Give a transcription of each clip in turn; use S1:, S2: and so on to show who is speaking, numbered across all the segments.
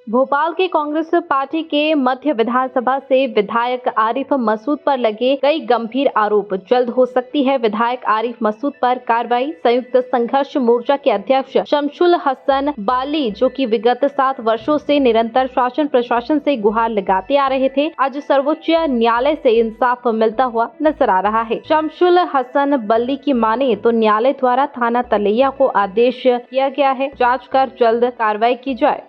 S1: भोपाल के कांग्रेस पार्टी के मध्य विधानसभा से विधायक आरिफ मसूद पर लगे कई गंभीर आरोप। जल्द हो सकती है विधायक आरिफ मसूद पर कार्रवाई। संयुक्त संघर्ष मोर्चा के अध्यक्ष शमशुल हसन बाली, जो कि विगत 7 वर्षों से निरंतर शासन प्रशासन से गुहार लगाते आ रहे थे, आज सर्वोच्च न्यायालय से इंसाफ मिलता हुआ नजर आ रहा है। शमशुल हसन बल्ली की माने तो न्यायालय द्वारा थाना तलैया को आदेश किया गया है, जाँच कर जल्द कार्रवाई की जाए।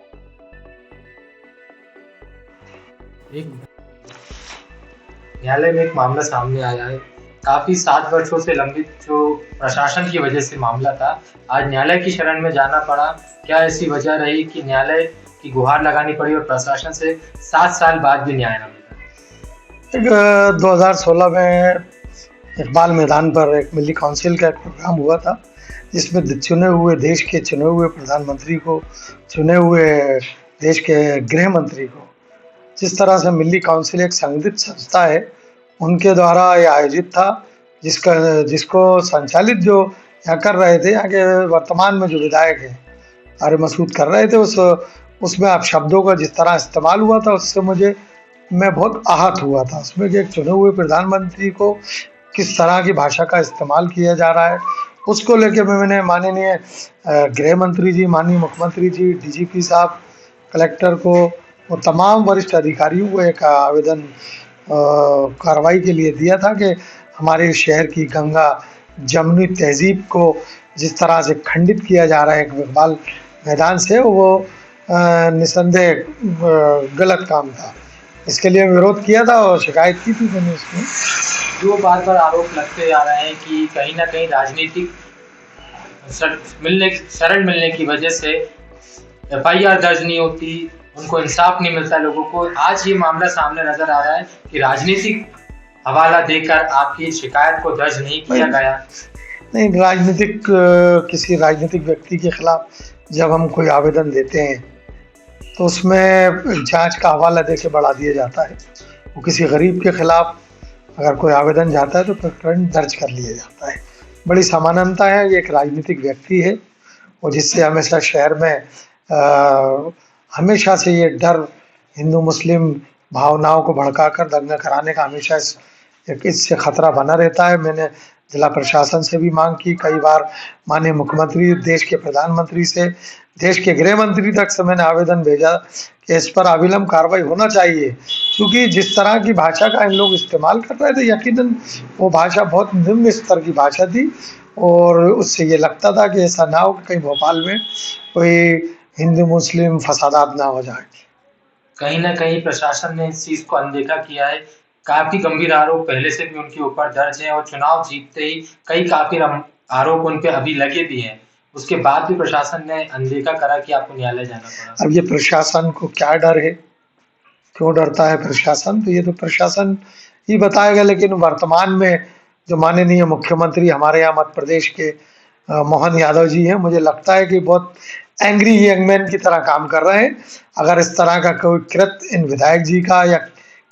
S2: न्यायालय में एक मामला सामने आया है। काफी 7 वर्षों से लंबित जो प्रशासन की वजह से मामला था, आज न्यायालय की शरण में जाना पड़ा। क्या ऐसी वजह रही कि न्यायालय की गुहार लगानी पड़ी और प्रशासन से 7 साल बाद भी न्याय न मिला?
S3: 2016 में इकबाल मैदान पर एक मिली काउंसिल का एक प्रोग्राम हुआ था, जिसमें देश के चुने हुए प्रधानमंत्री को, चुने हुए देश के गृह मंत्री को, जिस तरह से मिली काउंसिल एक संगठित संस्था है, उनके द्वारा यह आयोजित था, जिसको संचालित जो यहाँ कर रहे थे, यहाँ के वर्तमान में जो विधायक है आरिफ मसूद कर रहे थे, उसमें आप शब्दों का जिस तरह इस्तेमाल हुआ था, उससे मैं बहुत आहत हुआ था। उसमें कि एक चुने हुए प्रधानमंत्री को किस तरह की भाषा का इस्तेमाल किया जा रहा है, उसको लेके मैंने माननीय गृह मंत्री जी, माननीय मुख्यमंत्री जी, डीजीपी साहब, कलेक्टर को, वो तमाम वरिष्ठ अधिकारियों को एक आवेदन कार्रवाई के लिए दिया था कि हमारे शहर की गंगा जमुनी तहजीब को जिस तरह से खंडित किया जा रहा है इकबाल मैदान से, वो निसंदेह गलत काम था। इसके लिए विरोध किया था और शिकायत की थी मैंने उसमें।
S2: जो बार बार आरोप लगते आ रहे हैं कि कहीं ना कहीं राजनीतिक शरण मिलने की वजह से FIR दर्ज नहीं होती, उनको इंसाफ नहीं मिलता लोगों को। आज ये मामला सामने नजर आ रहा है कि राजनीतिक हवाला देकर आपकी शिकायत को दर्ज नहीं किया गया।
S3: नहीं, किसी राजनीतिक व्यक्ति के खिलाफ जब हम कोई आवेदन देते हैं तो उसमें जांच का हवाला देके बढ़ा दिया जाता है। वो किसी गरीब के खिलाफ अगर कोई आवेदन जाता है तो प्रकरण दर्ज कर लिया जाता है। बड़ी सामान्यता है, ये एक राजनीतिक व्यक्ति है और जिससे हमेशा शहर में हमेशा से ये डर, हिंदू मुस्लिम भावनाओं को भड़काकर दंगा कराने का हमेशा इससे खतरा बना रहता है। मैंने जिला प्रशासन से भी मांग की, कई बार माननीय मुख्यमंत्री, देश के प्रधानमंत्री से, देश के गृह मंत्री तक से मैंने आवेदन भेजा कि इस पर अविलंब कार्रवाई होना चाहिए, क्योंकि जिस तरह की भाषा का इन लोग इस्तेमाल कर रहे थे, यकीनन वो भाषा बहुत निम्न स्तर की भाषा थी और उससे ये लगता था कि ऐसा ना हो कि कहीं भोपाल में कोई हिंदू मुस्लिम फसादात ना हो जाए।
S2: कहीं ना कहीं प्रशासन ने इस चीज को अनदेखा किया है। काफी गंभीर आरोप पहले से भी उनके ऊपर दर्ज है और चुनाव जीतते ही कई काफी आरोप उन पे अभी लगे भी हैं, उसके बाद भी प्रशासन ने अनदेखा करा कि आपको न्यायालय जाना पड़ा।
S3: अब ये प्रशासन को क्या डर है, क्यों डरता है प्रशासन, तो ये तो प्रशासन ही बताएगा। लेकिन वर्तमान में जो माननीय मुख्यमंत्री हमारे यहाँ मध्य प्रदेश के मोहन यादव जी हैं, मुझे लगता है कि बहुत एंग्री यंग मैन की तरह काम कर रहे हैं। अगर इस तरह का कोई कृत्य इन विधायक जी का या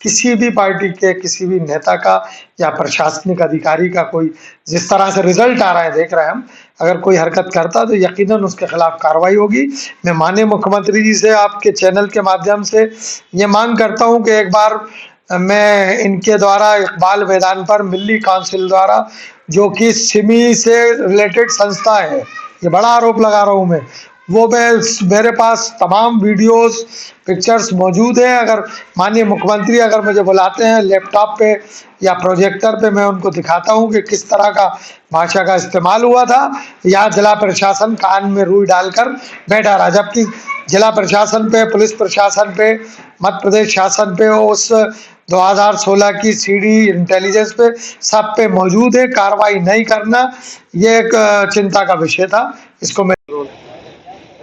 S3: किसी भी पार्टी के किसी भी नेता का या प्रशासनिक अधिकारी का कोई जिस तरह से रिजल्ट आ रहा है देख रहे हैं हम, अगर कोई हरकत करता तो यकीनन उसके खिलाफ कार्रवाई होगी। मैं माननीय मुख्यमंत्री जी से आपके चैनल के माध्यम से ये मांग करता हूं कि एक बार मैं इनके द्वारा इकबाल मैदान पर मिली काउंसिल द्वारा, जो कि सिमी से रिलेटेड संस्था है, ये बड़ा आरोप लगा रहा हूँ मैं, वो मेरे पास तमाम वीडियोस पिक्चर्स मौजूद हैं। अगर माननीय मुख्यमंत्री अगर मुझे बुलाते हैं लैपटॉप पे या प्रोजेक्टर पे, मैं उनको दिखाता हूं कि किस तरह का भाषा का इस्तेमाल हुआ था। या जिला प्रशासन कान में रुई डालकर बैठा रहा, जबकि जिला प्रशासन पे, पुलिस प्रशासन पे, मध्य प्रदेश शासन पे, उस 2016 की CD इंटेलिजेंस पे, सब पे मौजूद है। कार्रवाई नहीं करना ये एक चिंता का विषय था। इसको मैं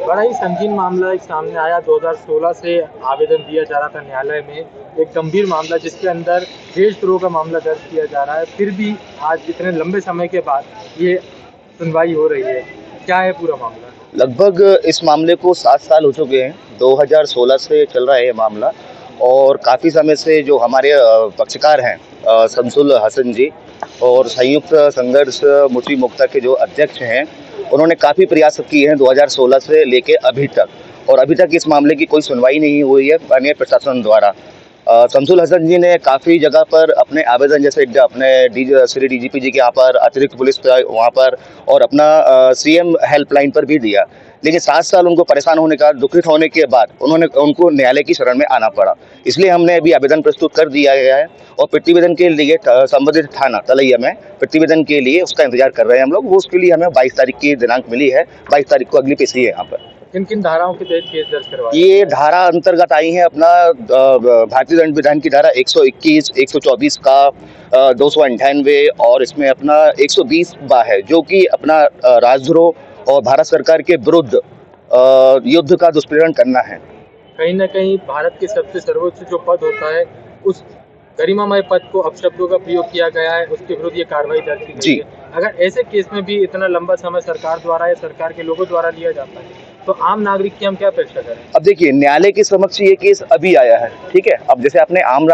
S2: बड़ा ही संगीन मामला एक सामने आया। 2016 से आवेदन दिया जा रहा था न्यायालय में, एक गंभीर मामला जिसके अंदर देशद्रोह का मामला दर्ज किया जा रहा है, फिर भी आज इतने लंबे समय के बाद ये सुनवाई हो रही है। क्या है पूरा मामला?
S4: लगभग इस मामले को 7 साल हो चुके हैं। 2016 से चल रहा है ये मामला और काफ़ी समय से जो हमारे पक्षकार हैं शमशुल हसन जी और संयुक्त संघर्ष मुस्लिम मोर्चा के जो अध्यक्ष हैं, उन्होंने काफ़ी प्रयास किए हैं 2016 से लेके अभी तक, और अभी तक इस मामले की कोई सुनवाई नहीं हुई है स्थानीय प्रशासन द्वारा। शमसुल हसन जी ने काफ़ी जगह पर अपने आवेदन, जैसे अपने श्री डीजीपी जी के यहाँ पर, अतिरिक्त पुलिस वहाँ पर, और अपना सीएम हेल्पलाइन पर भी दिया, लेकिन 7 साल उनको परेशान होने का, दुखित होने के बाद उनको न्यायालय की शरण में आना पड़ा। इसलिए हमने अभी आवेदन प्रस्तुत कर दिया गया है और प्रतिवेदन के लिए संबंधित थाना तलैया में प्रतिवेदन के लिए उसका इंतजार कर रहे हैं हम लोग। वो उसके लिए हमें 22 तारीख की दिनांक मिली है, 22 तारीख को अगली पेशी है यहाँ पर।
S2: किन किन धाराओं के तहत केस दर्ज करवाया?
S4: ये धारा अंतर्गत आई है अपना भारतीय दंड विधान की धारा 121, 124 का 298 और इसमें अपना 120 बा है, जो कि अपना राजद्रोह और भारत सरकार के विरुद्ध युद्ध का दुष्प्रेरण करना है।
S2: कहीं ना कहीं भारत के सबसे सर्वोच्च जो पद होता है, उस गरिमामय पद को अपशब्दों का प्रयोग किया गया है, उसके विरुद्ध ये कार्रवाई दर्ज की गई है। अगर ऐसे केस में भी इतना लंबा समय सरकार द्वारा या सरकार के लोगों द्वारा लिया जाता है, तो आम नागरिक की हम क्या अपेक्षा करें?
S4: अब देखिए, न्यायालय के समक्ष ये केस अभी आया है, ठीक है। अब जैसे आपने आम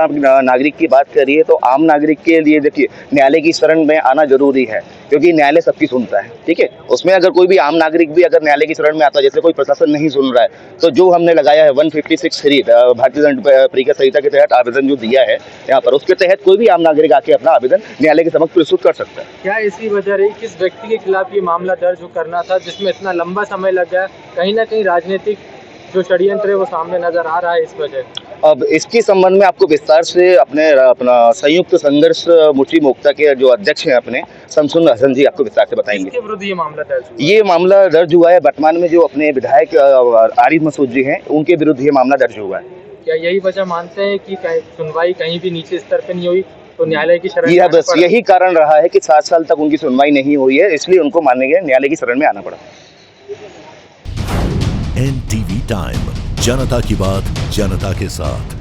S4: नागरिक की बात करी है, तो आम नागरिक के लिए देखिए न्यायालय की शरण में आना जरूरी है, क्योंकि न्यायालय सबकी सुनता है, ठीक है। उसमें अगर कोई भी आम नागरिक भी अगर न्यायालय की शरण में आता है, जैसे कोई प्रशासन नहीं सुन रहा है, तो जो हमने लगाया है 156(3) भारतीय दंड प्रक्रिया संहिता के तहत आवेदन जो दिया है यहाँ पर, उसके तहत कोई भी आम नागरिक आके अपना आवेदन न्यायालय के समक्ष प्रस्तुत कर सकता है।
S2: क्या ऐसी वजह रही किस व्यक्ति के खिलाफ ये मामला दर्ज करना था जिसमें इतना लंबा समय लग गया? कहीं ना कहीं राजनीतिक जो षड्यंत्र है वो सामने नजर आ रहा है इस वजह।
S4: अब इसके संबंध में आपको विस्तार से अपना संयुक्त संघर्ष मुक्ति मोर्चा के जो अध्यक्ष हैं अपने शमसुल हसन जी आपको विस्तार से बताएंगे।
S2: इसके विरुद्ध ये मामला दर्ज हुआ?
S4: ये मामला दर्ज हुआ है वर्तमान में जो अपने विधायक आरिफ मसूद जी हैं, उनके विरुद्ध ये मामला दर्ज हुआ है।
S2: क्या यही वजह मानते हैं कि सुनवाई कहीं भी नीचे स्तर पर नहीं हुई, तो न्यायालय की शरण?
S4: यह बस यही कारण रहा है कि 7 साल तक उनकी सुनवाई नहीं हुई है, इसलिए उनको मानने गए न्यायालय की शरण में आना पड़ा।
S5: NTV टाइम, जनता की बात जनता के साथ।